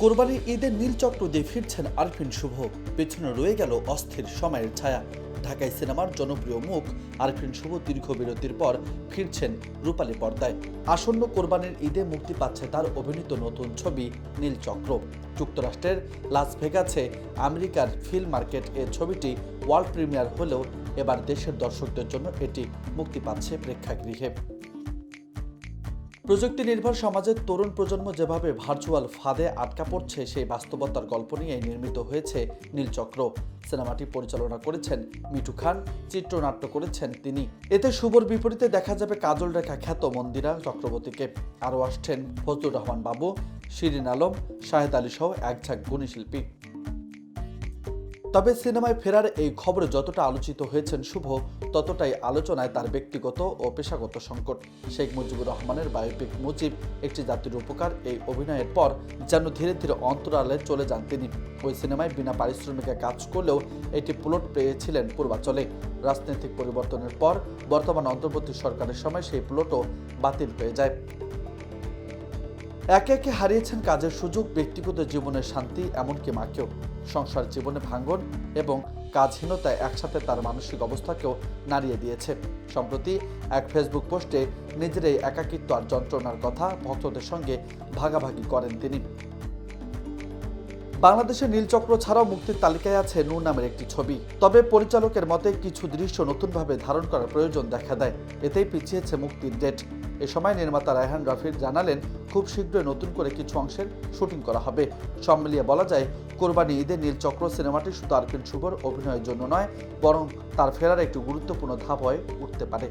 কোরবানির ঈদের নীলচক্র দিয়ে ফিরছেন আরফিন শুভ। পেছনে রয়ে গেল অস্থির সময়ের ছায়া। ঢাকাই সিনেমার জনপ্রিয় মুখ আরফিন শুভ দীর্ঘ বিরতির পর ফিরছেন রূপালী পর্দায়। আসন্ন কোরবানির ঈদে মুক্তি পাচ্ছে তার অভিনীত নতুন ছবি নীলচক্র। যুক্তরাষ্ট্রের লাস ভেগাসে আমেরিকার ফিল্ম মার্কেট এ ছবিটি ওয়ার্ল্ড প্রিমিয়ার হলেও এবার দেশের দর্শকদের জন্য এটি মুক্তি পাচ্ছে প্রেক্ষাগৃহে। প্রযুক্তি নির্ভর সমাজের তরুণ প্রজন্ম যেভাবে ভার্চুয়াল ফাঁদে আটকা পড়ছে সেই বাস্তবতার গল্প নিয়ে নির্মিত হয়েছে নীলচক্র। সিনেমাটি পরিচালনা করেছেন মিঠু খান, চিত্রনাট্য করেছেন তিনি। এতে শুভর বিপরীতে দেখা যাবে কাজল রেখা খ্যাত মন্দিরা চক্রবর্তীকে। আরও আসছেন ফজলুর রহমান বাবু, শিরিন আলম, শাহেদ আলী সহ একঝাঁক গুণী শিল্পী। তবে সিনেমায় ফেরার এই খবরে যতটা আলোচিত হয়েছেন শুভ, ততটাই আলোচনায় তার ব্যক্তিগত ও পেশাগত সংকট। শেখ মুজিবুর রহমানের বায়োপিক মুজিব একটি জাতির উপকার এই অভিনয়ের পর যেন ধীরে ধীরে অন্তরালে চলে যান তিনি। ওই সিনেমায় বিনা পারিশ্রমিকে কাজ করলেও এটি প্লট পেয়েছিলেন পূর্বাচলে। রাজনৈতিক পরিবর্তনের পর বর্তমান অন্তর্বর্তী সরকারের সময় সেই প্লটও বাতিল হয়ে যায়। একে একে হারিয়েছেন কাজের সুযোগ, ব্যক্তিগত জীবনের শান্তি, এমনকি মাকেও। সংসার জীবনে ভাঙন এবং কাজহীনতায় একসাথে তার মানসিক অবস্থাকেও নাড়িয়ে দিয়েছে। সম্প্রতি এক ফেসবুক পোস্টে নিজের এই একাকিত্ব আর যন্ত্রণার কথা ভক্তদের সঙ্গে ভাগাভাগি করেন তিনি। বাংলাদেশের নীলচক্র ছাড়াও মুক্তির তালিকায় আছে নূর নামের একটি ছবি। তবে পরিচালকের মতে কিছু দৃশ্য নতুনভাবে ধারণ করার প্রয়োজন দেখা দেয়, এতেই পিছিয়েছে মুক্তির ডেট। এ সময় নির্মাতা রায়হান রাফি জানালেন, খুব শীঘ্রই নতুন করে কিছু অংশের শুটিং করা হবে। সব মিলিয়ে বলা যায়, কোরবানি ঈদে নীলচক্র সিনেমাটি শুধু আরফিন শুভর অভিনয়ের জন্য নয়, বরং তার ফেরার একটি গুরুত্বপূর্ণ ধাপ হয়ে উঠতে পারে।